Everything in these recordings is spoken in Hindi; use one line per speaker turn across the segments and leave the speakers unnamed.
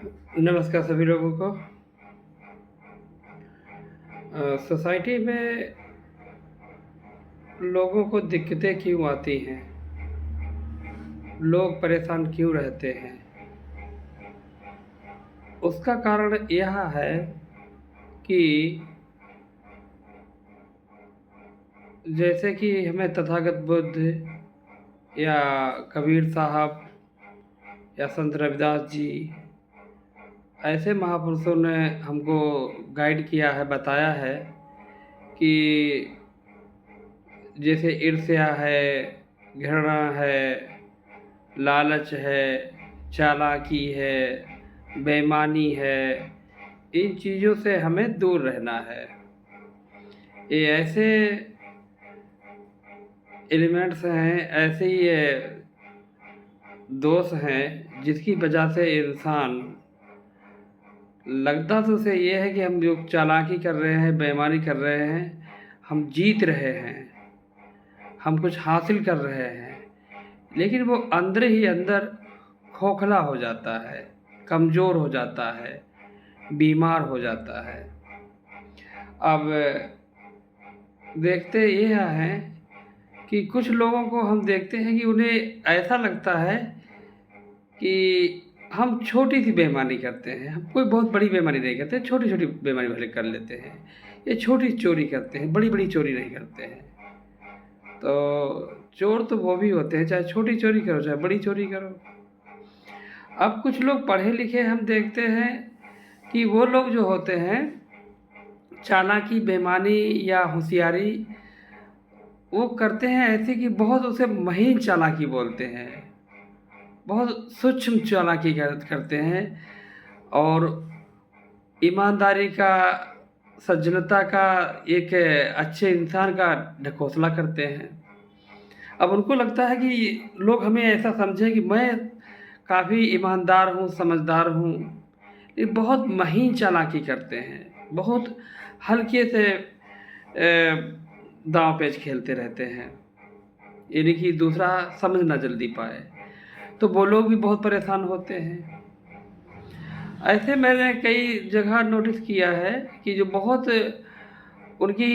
नमस्कार सभी लोगों को। सोसाइटी में लोगों को दिक्कतें क्यों आती हैं? लोग परेशान क्यों रहते हैं? उसका कारण यह है कि जैसे कि हमें तथागत बुद्ध या कबीर साहब या संत रविदास जी ऐसे महापुरुषों ने हमको गाइड किया है, बताया है कि जैसे ईर्ष्या है, घृणा है, लालच है, चालाकी है, बेईमानी है, इन चीज़ों से हमें दूर रहना है। ये ऐसे एलिमेंट्स हैं, ऐसे ही ये दोष हैं जिसकी वजह से इंसान लगता तो उसे ये है कि हम जो चालाकी कर रहे हैं, बेईमानी कर रहे हैं, हम जीत रहे हैं, हम कुछ हासिल कर रहे हैं, लेकिन वो अंदर ही अंदर खोखला हो जाता है, कमज़ोर हो जाता है, बीमार हो जाता है। अब देखते ये हैं कि कुछ लोगों को हम देखते हैं कि उन्हें ऐसा लगता है कि हम छोटी-सी बेईमानी करते हैं, हम कोई बहुत बड़ी बेईमानी नहीं करते, छोटी-छोटी बेईमानी भले कर लेते हैं। ये छोटी चोरी करते हैं, बड़ी-बड़ी चोरी नहीं करते हैं। तो चोर तो वो भी होते हैं, चाहे छोटी चोरी करो, चाहे बड़ी चोरी करो। अब कुछ लोग पढ़े-लिखे हम देखते हैं कि वो लोग जो होते हैं, चालाकी, बेईमानी या होशियारी वो करते हैं ऐसे कि बहुत उसे महीन चालाकी बोलते हैं, बहुत सूक्ष्म चालाकी करते हैं और ईमानदारी का, सज्जनता का, एक अच्छे इंसान का ढकोसला करते हैं। अब उनको लगता है कि लोग हमें ऐसा समझें कि मैं काफ़ी ईमानदार हूँ, समझदार हूँ। ये बहुत महीन चालाकी करते हैं, बहुत हल्के से दाँव पेच खेलते रहते हैं, यानी कि दूसरा समझ ना जल्दी पाए, तो वो लोग भी बहुत परेशान होते हैं। ऐसे मैंने कई जगह नोटिस किया है कि जो बहुत उनकी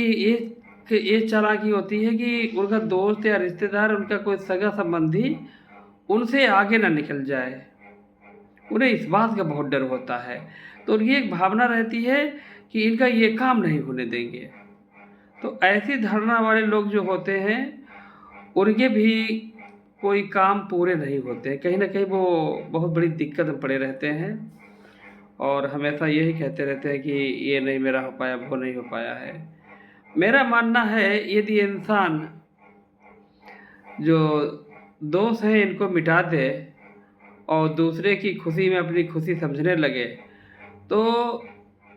ये चालाकी होती है कि उनका दोस्त या रिश्तेदार, उनका कोई सगा-संबंधी उनसे आगे ना निकल जाए। उन्हें इस बात का बहुत डर होता है, तो उनकी एक भावना रहती है कि इनका ये काम नहीं होने देंगे। तो ऐसी धारणा वाले लोग जो होते हैं, उनके भी कोई काम पूरे नहीं होते हैं। कहीं न कहीं वो बहुत बड़ी दिक्कत में पड़े रहते हैं और हमेशा यही कहते रहते हैं कि ये नहीं मेरा हो पाया, वो नहीं हो पाया है। मेरा मानना है यदि इंसान जो दोष हैं इनको मिटा दे और दूसरे की खुशी में अपनी खुशी समझने लगे, तो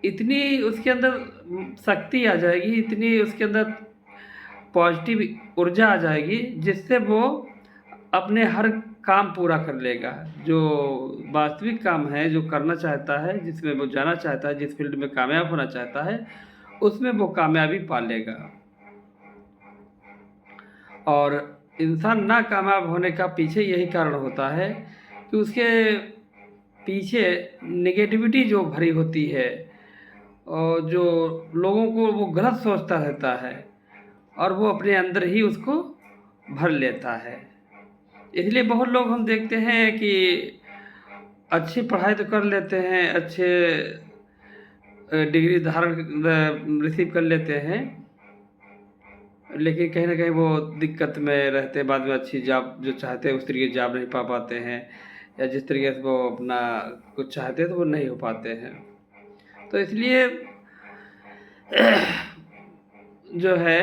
इतनी उसके अंदर शक्ति आ जाएगी, इतनी उसके अंदर पॉज़िटिव ऊर्जा आ जाएगी, जिससे वो अपने हर काम पूरा कर लेगा। जो वास्तविक काम है, जो करना चाहता है, जिसमें वो जाना चाहता है, जिस फ़ील्ड में कामयाब होना चाहता है, उसमें वो कामयाबी पा लेगा। और इंसान नाकामयाब होने का पीछे यही कारण होता है कि उसके पीछे नेगेटिविटी जो भरी होती है और जो लोगों को वो गलत सोचता रहता है और वो अपने अंदर ही उसको भर लेता है। इसलिए बहुत लोग हम देखते हैं कि अच्छी पढ़ाई तो कर लेते हैं, अच्छे डिग्री धारण रिसीव कर लेते हैं, लेकिन कहीं न कहीं वो दिक्कत में रहते हैं, बाद में अच्छी जॉब जो चाहते हैं उस तरीके की जॉब नहीं पा पाते हैं या जिस तरीके से वो अपना कुछ चाहते हैं तो वो नहीं हो पाते हैं। तो इसलिए जो है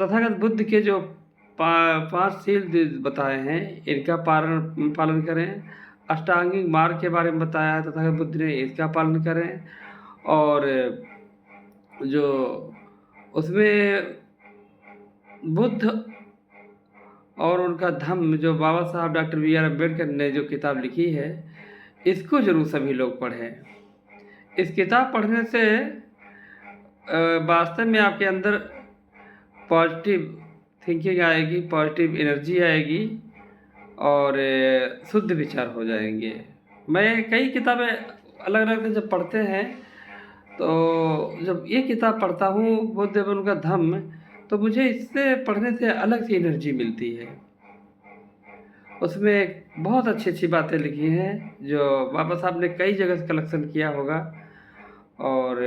तथागत बुद्ध के जो 5 शील बताए हैं, इनका पालन करें। अष्टांगिक मार्ग के बारे में बताया है तथागत बुद्ध ने, इसका पालन करें। और जो उसमें बुद्ध और उनका धम्म जो बाबा साहब डॉक्टर बी आर अम्बेडकर ने जो किताब लिखी है, इसको ज़रूर सभी लोग पढ़ें। इस किताब पढ़ने से वास्तव में आपके अंदर पॉजिटिव थिंकिंग आएगी, पॉजिटिव एनर्जी आएगी और शुद्ध विचार हो जाएँगे। मैं कई किताबें अलग-अलग जब पढ़ते हैं, तो जब ये किताब पढ़ता हूँ बुद्धदेव का धम्म, तो मुझे इससे पढ़ने से अलग सी एनर्जी मिलती है। उसमें बहुत अच्छी-अच्छी बातें लिखी हैं, जो बाबा साहब ने कई जगह से कलेक्शन किया होगा और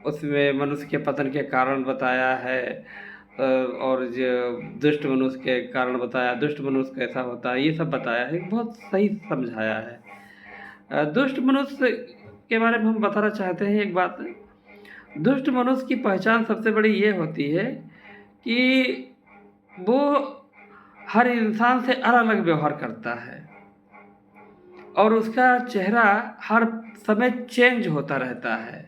उसमें मनुष्य के पतन के कारण बताया है और जो दुष्ट मनुष्य के कारण बताया, दुष्ट मनुष्य कैसा होता है, ये सब बताया है, बहुत सही समझाया है। दुष्ट मनुष्य के बारे में हम बताना चाहते हैं एक बात। दुष्ट मनुष्य की पहचान सबसे बड़ी ये होती है कि वो हर इंसान से अलग-अलग व्यवहार करता है और उसका चेहरा हर समय चेंज होता रहता है।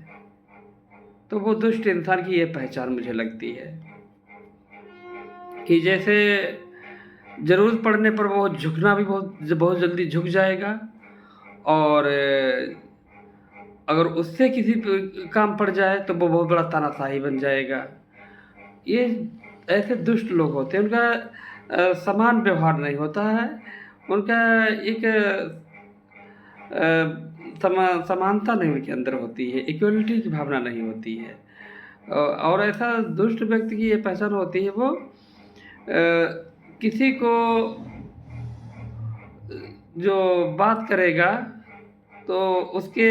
तो वो दुष्ट इंसान की ये पहचान मुझे लगती है कि जैसे ज़रूरत पड़ने पर वो झुकना भी बहुत बहुत जल्दी झुक जाएगा और अगर उससे किसी प काम पड़ जाए तो वो बहुत बड़ा तानाशाही बन जाएगा। ये ऐसे दुष्ट लोग होते हैं, उनका समान व्यवहार नहीं होता है, उनका एक समानता नहीं उनके अंदर होती है, इक्वलिटी की भावना नहीं होती है। और ऐसा दुष्ट व्यक्ति की ये पहचान होती है, वो किसी को जो बात करेगा तो उसके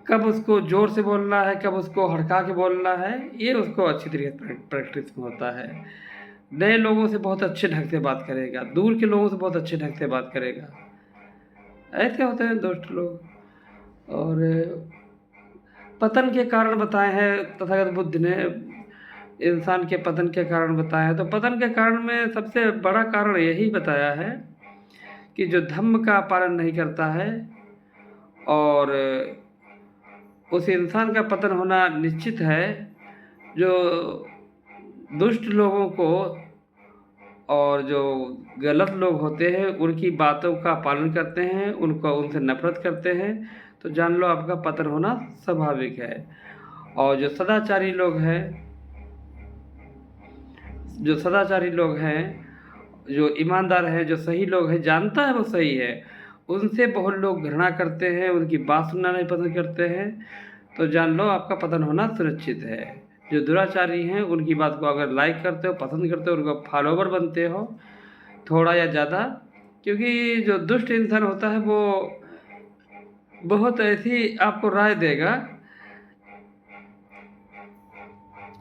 कब उसको ज़ोर से बोलना है, कब उसको हड़का के बोलना है, ये उसको अच्छी तरीके से प्रैक्टिस में होता है। नए लोगों से बहुत अच्छे ढंग से बात करेगा, दूर के लोगों से बहुत अच्छे ढंग से बात करेगा। ऐसे होते हैं दुष्ट लोग। और पतन के कारण बताए हैं तथागत बुद्ध ने, इंसान के पतन के कारण बताए हैं। तो पतन के कारण में सबसे बड़ा कारण यही बताया है कि जो धम्म का पालन नहीं करता है और उस इंसान का पतन होना निश्चित है, जो दुष्ट लोगों को और जो गलत लोग होते हैं उनकी बातों का पालन करते हैं, उनसे नफ़रत करते हैं, तो जान लो आपका पतन होना स्वाभाविक है। और जो सदाचारी लोग हैं, जो ईमानदार हैं, जो सही लोग हैं, जानता है वो सही है, उनसे बहुत लोग घृणा करते हैं, उनकी बात सुनना नहीं पसंद करते हैं, तो जान लो आपका पतन होना सुनिश्चित है। जो दुराचारी हैं उनकी बात को अगर लाइक करते हो, पसंद करते हो, उनका फॉलोवर बनते हो थोड़ा या ज़्यादा, क्योंकि जो दुष्ट इंसान होता है वो बहुत ऐसी आपको राय देगा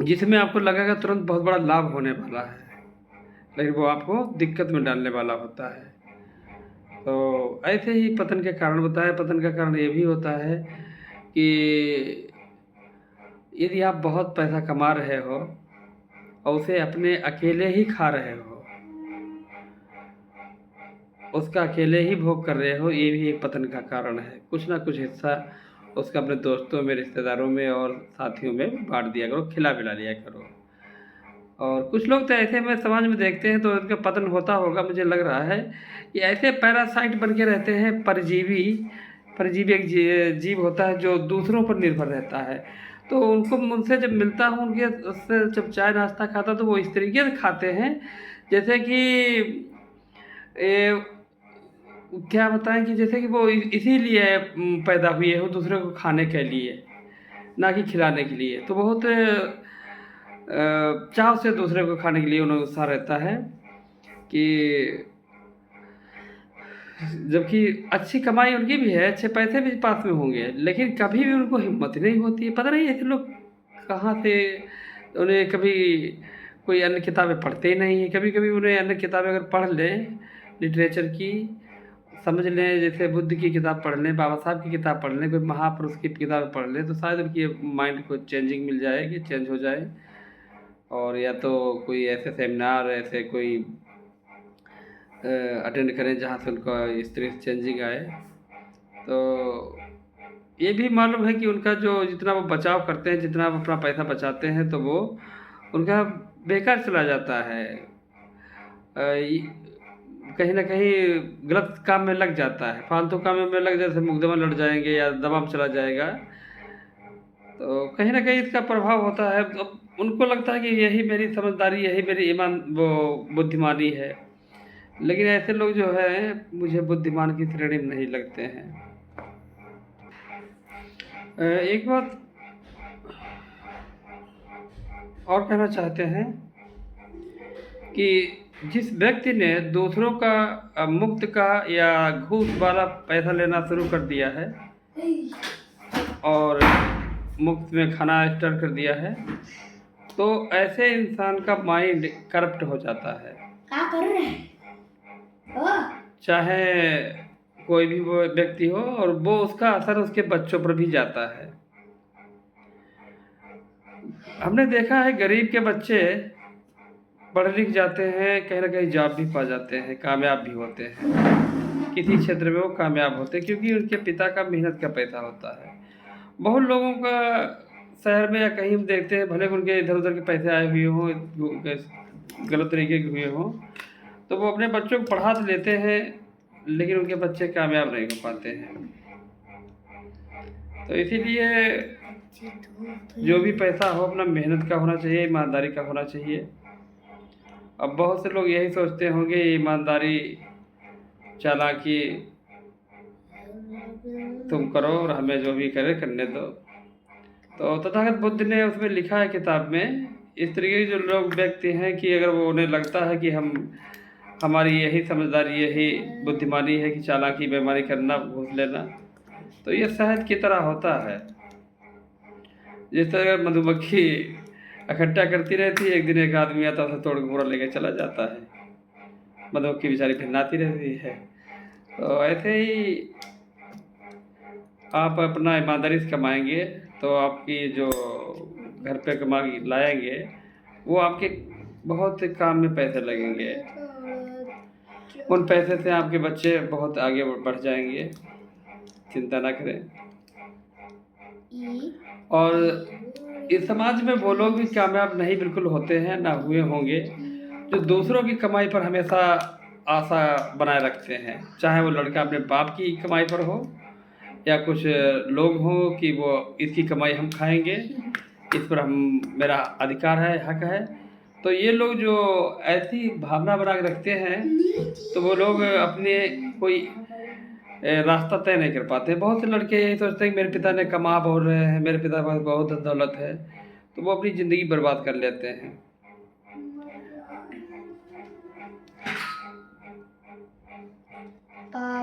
जिसमें आपको लगेगा तुरंत बहुत बड़ा लाभ होने वाला है, लेकिन वो आपको दिक्कत में डालने वाला होता है। तो ऐसे ही पतन के कारण बताया, पतन का कारण ये भी होता है कि यदि आप बहुत पैसा कमा रहे हो और उसे अपने अकेले ही खा रहे हो, उसका अकेले ही भोग कर रहे हो, ये भी एक पतन का कारण है। कुछ ना कुछ हिस्सा उसका अपने दोस्तों में, रिश्तेदारों में और साथियों में बाँट दिया करो, खिला-पिला लिया करो। और कुछ लोग तो ऐसे में समाज में देखते हैं तो उनका पतन होता होगा, मुझे लग रहा है कि ऐसे पैरासाइट बन के रहते हैं, परजीवी। परजीवी एक जीव होता है जो दूसरों पर निर्भर रहता है। तो उनसे जब मिलता हूँ, उनके उससे जब चाय नाश्ता खाता हूँ तो वो इस तरीके से खाते हैं जैसे कि ये क्या बताएँ कि जैसे कि वो इसीलिए पैदा हुए हो दूसरों को खाने के लिए, ना कि खिलाने के लिए। तो बहुत चाव से दूसरे को खाने के लिए उन्हें उत्साह रहता है कि जबकि अच्छी कमाई उनकी भी है, अच्छे पैसे भी पास में होंगे, लेकिन कभी भी उनको हिम्मत नहीं होती है। पता नहीं ऐसे लोग कहाँ से, उन्हें कभी कोई अन्य किताबें पढ़ते ही नहीं हैं। कभी-कभी उन्हें अन्य किताबें अगर पढ़ लें, लिटरेचर की, समझ लें, जैसे बुद्ध की किताब पढ़ लें, बाबा साहब की किताब पढ़ लें, कोई महापुरुष की किताबें पढ़ लें, तो शायद उनकी माइंड को चेंजिंग मिल जाएगी, चेंज हो जाए। और या तो कोई ऐसे सेमिनार, ऐसे कोई अटेंड करें जहाँ से उनका इस तरह से चेंजिंग आए। तो ये भी मालूम है कि उनका जो जितना वो बचाव करते हैं, जितना वो अपना पैसा बचाते हैं, तो वो उनका बेकार चला जाता है। कहीं न कहीं गलत काम में लग जाता है, फालतू कामों में लग, जैसे मुकदमा लड़ जाएँगे या दबाव में चला जाएगा। तो कहीं न कहीं इसका प्रभाव होता है। अब उनको लगता है कि यही मेरी समझदारी, यही मेरी ईमान वो बुद्धिमानी है। लेकिन ऐसे लोग जो है मुझे बुद्धिमान की श्रेणी में नहीं लगते हैं। एक बात और कहना चाहते हैं कि जिस व्यक्ति ने दूसरों का मुफ्त का या घूस वाला पैसा लेना शुरू कर दिया है और मुफ्त में खाना स्टार्ट कर दिया है, तो ऐसे इंसान का माइंड करप्ट हो जाता है।
क्या कर रहे हैं?
चाहे कोई भी वो व्यक्ति हो, और वो उसका असर उसके बच्चों पर भी जाता है। हमने देखा है गरीब के बच्चे पढ़ लिख जाते हैं, कहीं ना कहीं जॉब भी पा जाते हैं, कामयाब भी होते हैं, किसी क्षेत्र में वो कामयाब होते हैं क्योंकि उनके पिता का मेहनत का पैसा होता है। बहुत लोगों का शहर में या कहीं हम देखते हैं, भले उनके इधर उधर के पैसे आए हुए हों, गलत तरीके के हुए हों, तो वो अपने बच्चों को पढ़ा तो लेते हैं, लेकिन उनके बच्चे कामयाब नहीं हो पाते हैं। तो इसीलिए जो भी पैसा हो अपना मेहनत का होना चाहिए, ईमानदारी का होना चाहिए। अब बहुत से लोग यही सोचते होंगे ईमानदारी चालाकी तुम करो और हमें जो भी करे करने दो। तो तथागत बुद्ध ने उसमें लिखा है किताब में, इस तरीके के जो लोग व्यक्ति हैं कि अगर वो उन्हें लगता है कि हमारी यही समझदारी यही बुद्धिमानी है कि चालाकी बेईमानी करना घूस लेना, तो ये शहद की तरह होता है। जिस तरह मधुमक्खी इकट्ठा करती रहती है, एक दिन एक आदमी आता है उसे तोड़ के पूरा लेके चला जाता है, मधुमक्खी बेचारी भिन्नाती रहती है। तो ऐसे ही आप अपना ईमानदारी से कमाएंगे तो आपकी जो घर पे कमा के लाएंगे वो आपके बहुत काम में पैसे लगेंगे। उन पैसे से आपके बच्चे बहुत आगे बढ़ जाएंगे, चिंता ना करें। और इस समाज में वो लोग भी कामयाब नहीं बिल्कुल होते हैं, ना हुए होंगे, जो दूसरों की कमाई पर हमेशा आशा बनाए रखते हैं। चाहे वो लड़का अपने बाप की कमाई पर हो या कुछ लोग हों कि वो इसकी कमाई हम खाएंगे, इस पर हम मेरा अधिकार है, हक है। तो ये लोग जो ऐसी भावना बना के रखते हैं, तो वो लोग अपने कोई रास्ता तय नहीं कर पाते। बहुत से लड़के यही सोचते हैं कि मेरे पिता ने कमा बहुत रहे हैं, मेरे पिता के पास बहुत धन दौलत है, तो वो अपनी ज़िंदगी बर्बाद कर लेते हैं।